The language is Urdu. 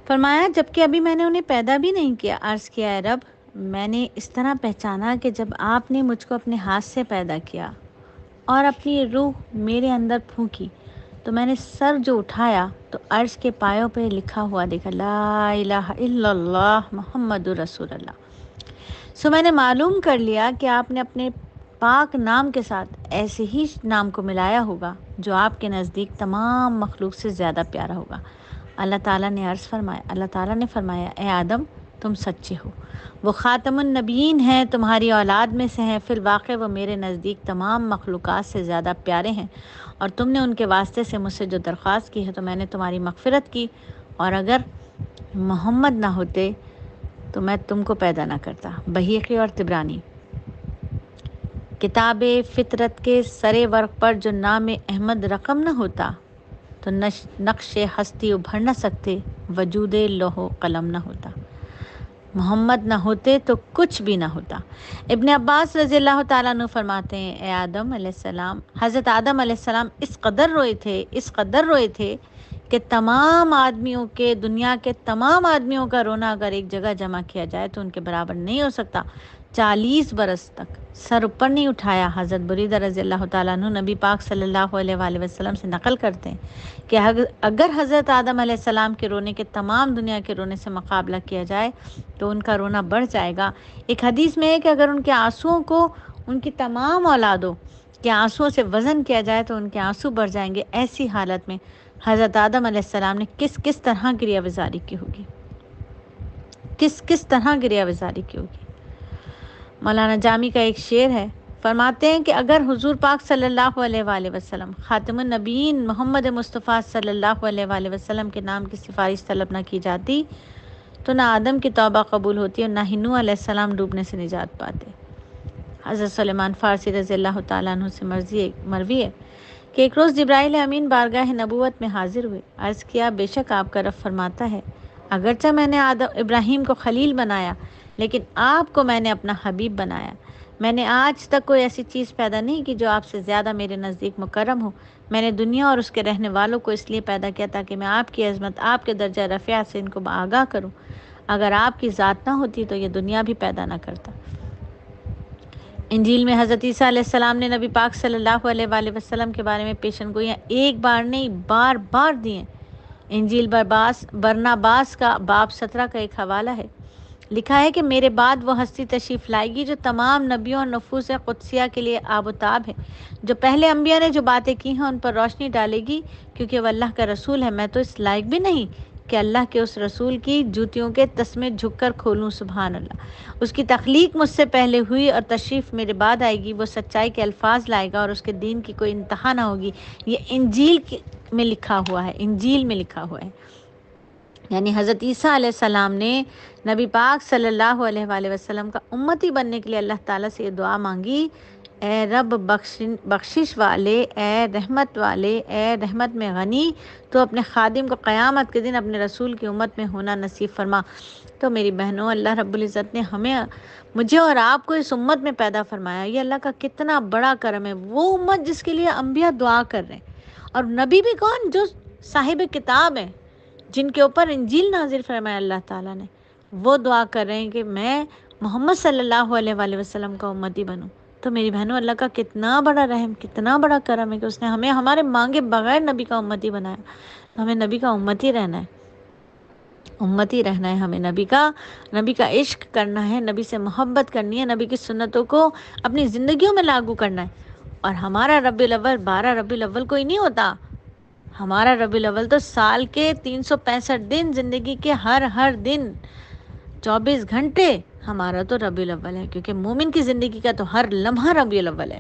فرمایا جبکہ ابھی میں نے انہیں پیدا بھی نہیں کیا۔ عرض کیا اے رب، میں نے اس طرح پہچانا کہ جب آپ نے مجھ کو اپنے ہاتھ سے پیدا کیا اور اپنی روح میرے اندر پھونکی تو میں نے سر جو اٹھایا تو عرش کے پایوں پہ لکھا ہوا دیکھا، لا الہ الا اللہ محمد رسول اللہ۔ سو میں نے معلوم کر لیا کہ آپ نے اپنے پاک نام کے ساتھ ایسے ہی نام کو ملایا ہوگا جو آپ کے نزدیک تمام مخلوق سے زیادہ پیارا ہوگا۔ اللہ تعالیٰ نے فرمایا اے آدم، تم سچے ہو، وہ خاتم النبیین ہیں، تمہاری اولاد میں سے ہیں، فی الواقع وہ میرے نزدیک تمام مخلوقات سے زیادہ پیارے ہیں، اور تم نے ان کے واسطے سے مجھ سے جو درخواست کی ہے تو میں نے تمہاری مغفرت کی، اور اگر محمد نہ ہوتے تو میں تم کو پیدا نہ کرتا۔ بحیقی اور طبرانی۔ کتاب فطرت کے سرے ورق پر جو نام احمد رقم نہ ہوتا تو نقش ہستی ابھر نہ سکتے، وجود لوح و قلم نہ ہوتا، محمد نہ ہوتے تو کچھ بھی نہ ہوتا۔ ابن عباس رضی اللہ تعالیٰ عنہ فرماتے ہیں اے آدم علیہ السلام، حضرت آدم علیہ السلام اس قدر روئے تھے کہ تمام آدمیوں کے، دنیا کے تمام آدمیوں کا رونا اگر ایک جگہ جمع کیا جائے تو ان کے برابر نہیں ہو سکتا۔ 40 برس تک سر اوپر نہیں اٹھایا۔ حضرت بریدہ رضی اللہ تعالیٰ عنہ نبی پاک صلی اللہ علیہ وآلہ وسلم سے نقل کرتے ہیں کہ اگر حضرت آدم علیہ السلام کے رونے کے تمام دنیا کے رونے سے مقابلہ کیا جائے تو ان کا رونا بڑھ جائے گا۔ ایک حدیث میں ہے کہ اگر ان کے آنسوؤں کو ان کی تمام اولادوں کے آنسوؤں سے وزن کیا جائے تو ان کے آنسو بڑھ جائیں گے۔ ایسی حالت میں حضرت آدم علیہ السلام نے کس طرح گریہ وزاری کی ہوگی، کس طرح گریہ وزاری کی ہوگی۔ مولانا جامی کا ایک شعر ہے، فرماتے ہیں کہ اگر حضور پاک صلی اللہ علیہ وآلہ وسلم خاتم النبیین محمد مصطفیٰ صلی اللہ علیہ وآلہ وسلم کے نام کی سفارش طلب نہ کی جاتی تو نہ آدم کی توبہ قبول ہوتی اور نہ ہی نوح علیہ السلام ڈوبنے سے نجات پاتے۔ حضرت سلیمان فارسی رضی اللہ تعالیٰ عنہ سے مروی ہے کہ ایک روز جبرائیل امین بارگاہ نبوت میں حاضر ہوئے۔ عرض کیا بے شک آپ کا رب فرماتا ہے اگرچہ میں نے ابراہیم کو خلیل بنایا لیکن آپ کو میں نے اپنا حبیب بنایا۔ میں نے آج تک کوئی ایسی چیز پیدا نہیں کی جو آپ سے زیادہ میرے نزدیک مکرم ہو۔ میں نے دنیا اور اس کے رہنے والوں کو اس لیے پیدا کیا تاکہ میں آپ کی عظمت، آپ کے درجہ رفیع سے ان کو آگاہ کروں۔ اگر آپ کی ذات نہ ہوتی تو یہ دنیا بھی پیدا نہ کرتا۔ انجیل میں حضرت عیسیٰ علیہ السلام نے نبی پاک صلی اللہ علیہ وآلہ وسلم کے بارے میں پیشن گوئیاں ایک بار نہیں بار دی ہیں۔ انجیل برناباس کا باب 17 کا ایک حوالہ ہے، لکھا ہے کہ میرے بعد وہ ہستی تشریف لائے گی جو تمام نبیوں اور نفوس قدسیہ کے لیے آب و تاب ہے، جو پہلے انبیاء نے جو باتیں کی ہیں ان پر روشنی ڈالے گی، کیونکہ وہ اللہ کا رسول ہے۔ میں تو اس لائق بھی نہیں کہ اللہ کے اس رسول کی جوتیوں کے تسمے جھک کر کھولوں، سبحان اللہ۔ اس کی تخلیق مجھ سے پہلے ہوئی اور تشریف میرے بعد آئے گی، وہ سچائی کے الفاظ لائے گا اور اس کے دین کی کوئی انتہا نہ ہوگی۔ یہ انجیل میں لکھا ہوا ہے، یعنی حضرت عیسیٰ علیہ السلام نے نبی پاک صلی اللہ علیہ وآلہ وسلم کا امتی بننے کے لیے اللہ تعالیٰ سے یہ دعا مانگی، اے رب بخشش والے، اے رحمت والے، اے رحمت میں غنی، تو اپنے خادم کو قیامت کے دن اپنے رسول کی امت میں ہونا نصیب فرما۔ تو میری بہنوں، اللہ رب العزت نے مجھے اور آپ کو اس امت میں پیدا فرمایا۔ یہ اللہ کا کتنا بڑا کرم ہے، وہ امت جس کے لیے انبیاء دعا کر رہے ہیں، اور نبی بھی کون؟ جو صاحب کتاب ہیں، جن کے اوپر انجیل نازل فرمایا اللہ تعالیٰ نے، وہ دعا کر رہے ہیں کہ میں محمد صلی اللہ علیہ وآلہ وسلم کا امتی بنوں۔ تو میری بہنوں، اللہ کا کتنا بڑا رحم، کتنا بڑا کرم ہے کہ اس نے ہمیں ہمارے مانگے بغیر نبی کا امتی بنایا۔ تو ہمیں نبی کا امتی رہنا ہے، ہمیں نبی کا عشق کرنا ہے، نبی سے محبت کرنی ہے، نبی کی سنتوں کو اپنی زندگیوں میں لاگو کرنا ہے۔ اور ہمارا ربیع الاول 12 ربیع الاول کوئی نہیں ہوتا، ہمارا ربیع الاول تو سال کے 365 دن، زندگی کے ہر دن 24 گھنٹے ہمارا تو ربیع الاول ہے، کیونکہ مومن کی زندگی کا تو ہر لمحہ ربیع الاول ہے۔